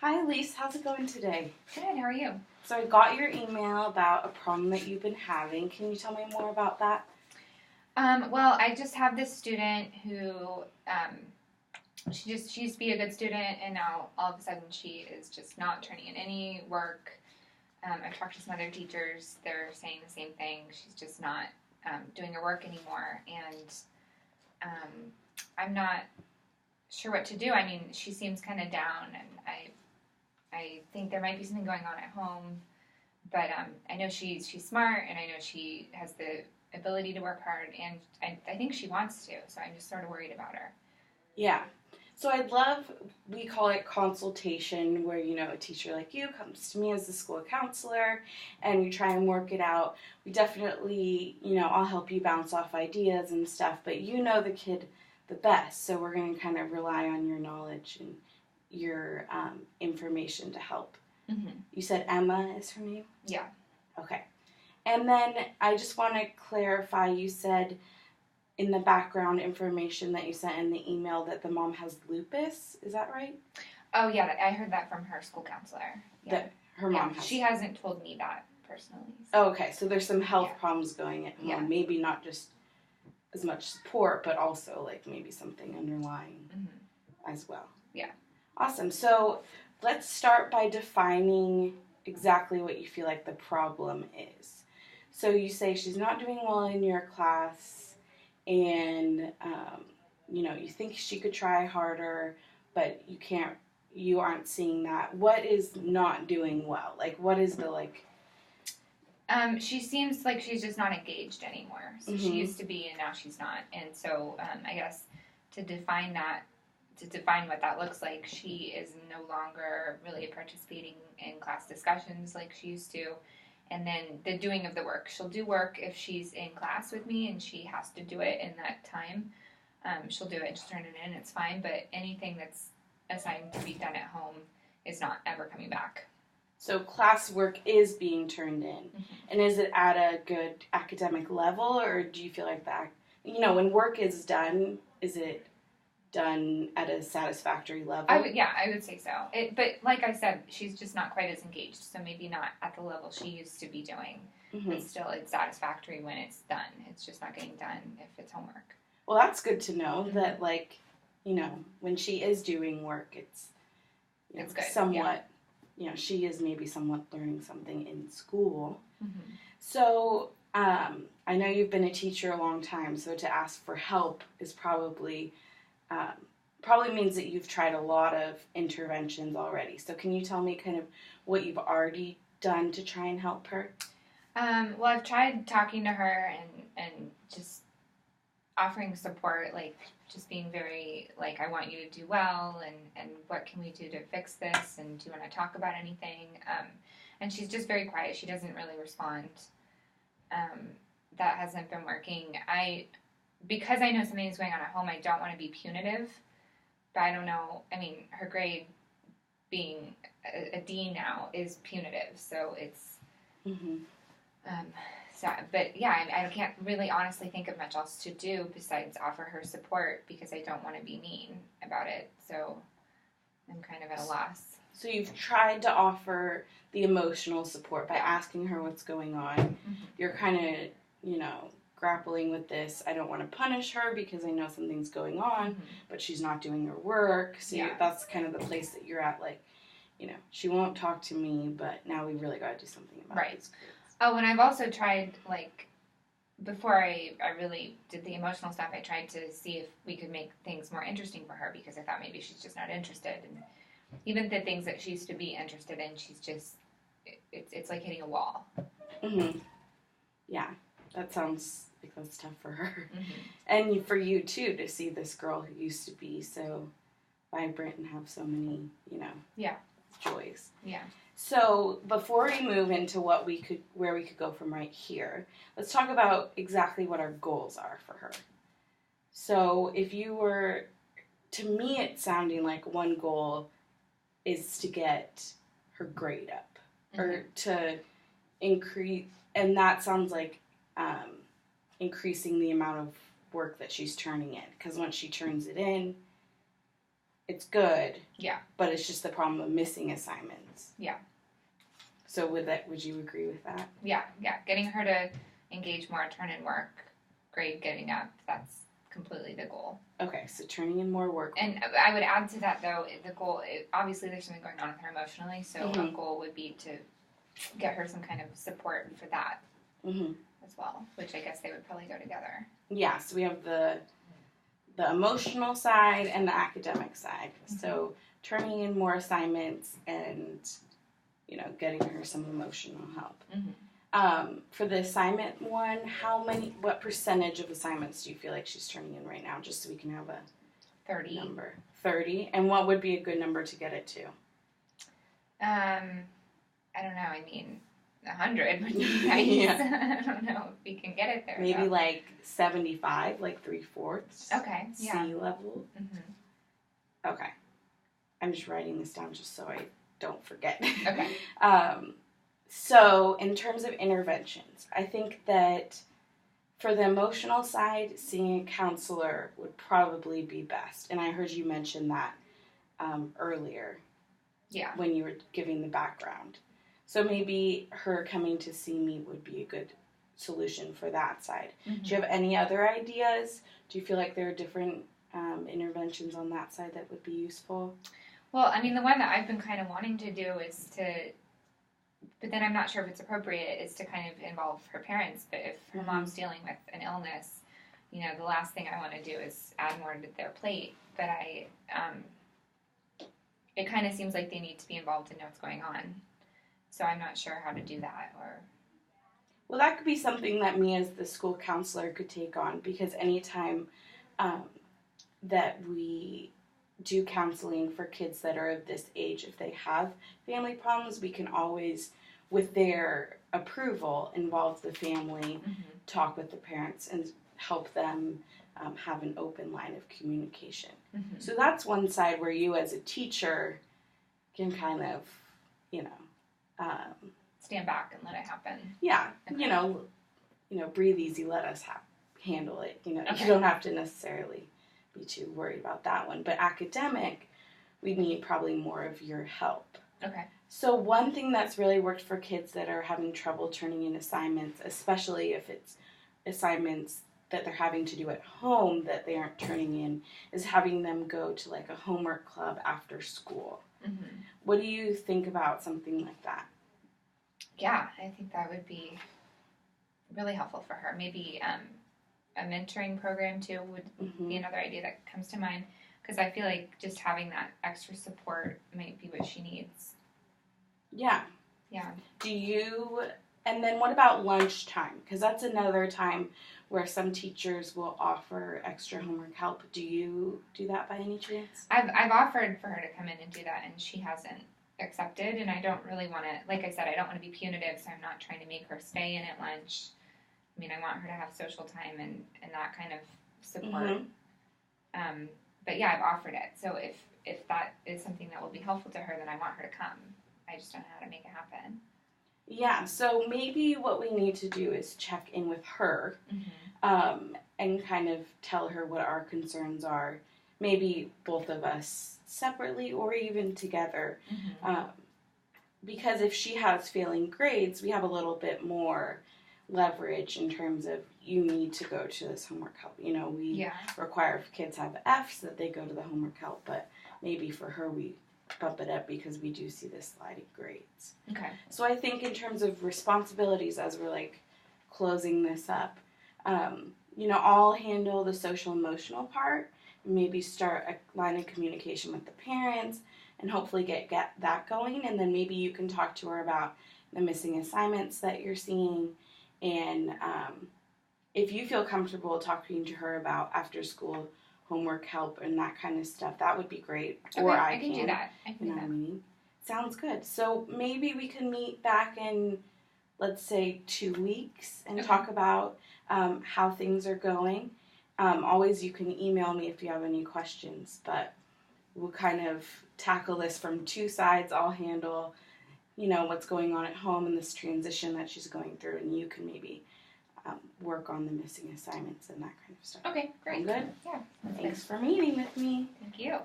Hi, Elise. How's it going today? Good, how are you? So I got your email about a problem that you've been having. Can you tell me more about that? Well, I just have this student who, she used to be a good student, and now all of a sudden she is just not turning in any work. I've talked to some other teachers. They're saying the same thing. She's just not doing her work anymore, and I'm not sure what to do. I mean, she seems kind of down, and I think there might be something going on at home, but I know she's smart, and I know she has the ability to work hard, and I think she wants to, so I'm just sort of worried about her. Yeah. So we call it consultation, where, a teacher like you comes to me as the school counselor, and we try and work it out. We definitely, I'll help you bounce off ideas and stuff, but you know the kid the best, so we're going to kind of rely on your knowledge and your information to help. Mm-hmm. You said Emma is her name? Yeah. Okay. And then I just want to clarify, you said in the background information that you sent in the email that the mom has lupus. Is that right? Oh, yeah, I heard that from her school counselor. Yeah. That her mom has. She hasn't told me that personally. So. Oh, okay. So there's some health problems going at home. Yeah. Maybe not just as much support, but also like maybe something underlying as well. Yeah. Awesome. So let's start by defining exactly what you feel like the problem is. So you say she's not doing well in your class, and you think she could try harder, but you aren't seeing that. What is not doing well? Like, what is the she seems like she's just not engaged anymore. So she used to be, and now she's not. And so I guess to define what that looks like, she is no longer really participating in class discussions like she used to. And then the doing of the work. She'll do work if she's in class with me and she has to do it in that time. She'll do it and she'll turn it in. It's fine. But anything that's assigned to be done at home is not ever coming back. So class work is being turned in. Mm-hmm. And is it at a good academic level, or do you feel like that, when work is done, is it done at a satisfactory level? I would say so. But like I said, she's just not quite as engaged, so maybe not at the level she used to be doing. Mm-hmm. But still, it's satisfactory when it's done. It's just not getting done if it's homework. Well, that's good to know that, when she is doing work, it's good. Somewhat, she is maybe somewhat learning something in school. Mm-hmm. So, I know you've been a teacher a long time, so to ask for help is probably means that you've tried a lot of interventions already. So can you tell me kind of what you've already done to try and help her? Well, I've tried talking to her and just offering support, like just being very, like, I want you to do well, and what can we do to fix this, and do you want to talk about anything? And she's just very quiet. She doesn't really respond. That hasn't been working. Because I know something's going on at home, I don't want to be punitive, but I don't know. I mean, her grade being a D now is punitive, so it's. Mm-hmm. But yeah, I can't really honestly think of much else to do besides offer her support because I don't want to be mean about it. So I'm kind of at a loss. So you've tried to offer the emotional support by asking her what's going on. Mm-hmm. You're kind of, grappling with this. I don't want to punish her because I know something's going on, but she's not doing her work. So that's kind of the place that you're at, like, she won't talk to me, but now we really got to do something about it. Oh, and I've also tried, like, before I really did the emotional stuff, I tried to see if we could make things more interesting for her because I thought maybe she's just not interested. And even the things that she used to be interested in, she's just, it's like hitting a wall. Mm-hmm. Yeah, that sounds like that's tough for her. Mm-hmm. And for you, too, to see this girl who used to be so vibrant and have so many, joys. Yeah. So before we move into where we could go from right here, let's talk about exactly what our goals are for her. So if you were, to me, it's sounding like one goal is to get her grade up, or to increase, and that sounds like increasing the amount of work that she's turning in, because once she turns it in, it's good. Yeah. But it's just the problem of missing assignments. Yeah. So would you agree with that? Yeah. Getting her to engage more, turn in work, grade getting up, that's completely the goal. Okay, so turning in more work. And I would add to that, though, the goal, obviously there's something going on with her emotionally, so a goal would be to get her some kind of support for that as well, which I guess they would probably go together. Yeah, so we have the emotional side and the academic side. So turning in more assignments and, getting her some emotional help. For the assignment one, what percentage of assignments do you feel like she's turning in right now, just so we can have a 30 number? 30. And what would be a good number to get it to? I don't know. I mean, 100 would be nice. Yeah. I don't know if we can get it there. Maybe though. like 75, like 3/4. Okay. Yeah. C level. Okay. I'm just writing this down just so I don't forget. Okay. So in terms of interventions, I think that for the emotional side, seeing a counselor would probably be best. And I heard you mention that earlier. Yeah. When you were giving the background. So maybe her coming to see me would be a good solution for that side. Do you have any other ideas? Do you feel like there are different interventions on that side that would be useful? Well, I mean, the one that I've been kind of wanting to do is but then I'm not sure if it's appropriate, is to kind of involve her parents. But if her mom's dealing with an illness, the last thing I want to do is add more to their plate. But it kind of seems like they need to be involved and know what's going on. So I'm not sure how to do that. Well, that could be something that me as the school counselor could take on, because anytime that we do counseling for kids that are of this age, if they have family problems, we can always, with their approval, involve the family, talk with the parents, and help them have an open line of communication. So that's one side where you as a teacher can kind of, stand back and let it happen. Yeah, Okay. Breathe easy, let us handle it. Okay. You don't have to necessarily be too worried about that one. But academic, we need probably more of your help. Okay. So one thing that's really worked for kids that are having trouble turning in assignments, especially if it's assignments that they're having to do at home that they aren't turning in, is having them go to like a homework club after school. What do you think about something like that? Yeah, I think that would be really helpful for her. Maybe a mentoring program too would be another idea that comes to mind, because I feel like just having that extra support might be what she needs. Yeah. Yeah. And then what about lunchtime? Because that's another time where some teachers will offer extra homework help. Do you do that by any chance? I've offered for her to come in and do that, and she hasn't accepted, and I don't really want to, like I said, I don't want to be punitive, so I'm not trying to make her stay in at lunch. I mean, I want her to have social time and that kind of support. But yeah, I've offered it. So if that is something that will be helpful to her, then I want her to come. I just don't know how to make it happen. Yeah, so maybe what we need to do is check in with her and kind of tell her what our concerns are. Maybe both of us separately or even together. Because if she has failing grades, we have a little bit more leverage in terms of you need to go to this homework help. We require if kids have Fs that they go to the homework help, but maybe for her we bump it up because we do see this sliding grades. Okay. So I think in terms of responsibilities as we're like closing this up, I'll handle the social emotional part, maybe start a line of communication with the parents and hopefully get that going, and then maybe you can talk to her about the missing assignments that you're seeing, and if you feel comfortable talking to her about after school homework help and that kind of stuff, that would be great. Okay, or I can do that. I can do that. What I mean? Sounds good. So maybe we can meet back in, let's say, 2 weeks and talk about how things are going. Always you can email me if you have any questions, but we'll kind of tackle this from two sides. I'll handle, what's going on at home and this transition that she's going through, and you can maybe work on the missing assignments and that kind of stuff. Okay, great. Sound good? Yeah. Thanks for meeting with me. Thank you.